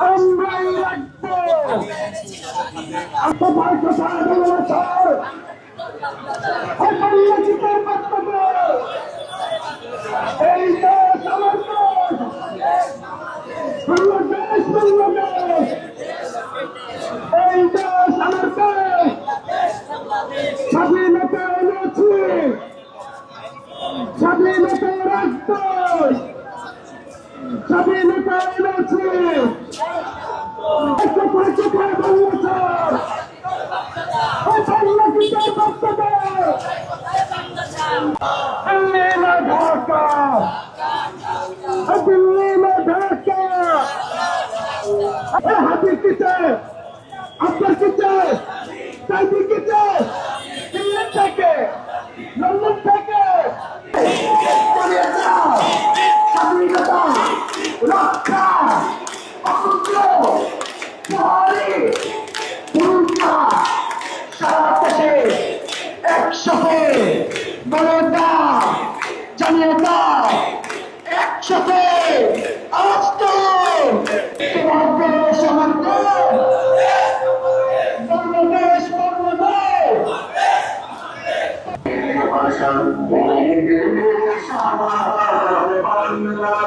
আমরাই রাখবো। আপনার কথা বলবো স্যার, বাংলাদেশের বক্তব্য এই দেশ আমার দেশ, বাংলাদেশ বাংলাদেশ, এই দেশ আমার দেশ। স্বাধীনতা এনেছি, স্বাধীনতা রাখবো, স্বাধীনতা এনেছি। কোথায় বলবো স্যার, বাংলাদেশের বক্তব্য दिल्ली में ढाका, दिल्ली में ढाका। हाथी किसे, अफसर किसे, कैदी किसे, दिल्ली থেকে, লন্ডন থেকে। স্বাধীনতা রক্ষা, অকুণ্ঠ প্রহরী ভূমিকা সারা দেশে একসাথে বলতা জানিয়ে দাও, একসাথে আওয়াজ দাও। তোমার দেশ আমার দেশ, বাংলাদেশ বাংলাদেশ। বাংলাদেশ আমার বাংলাদেশ।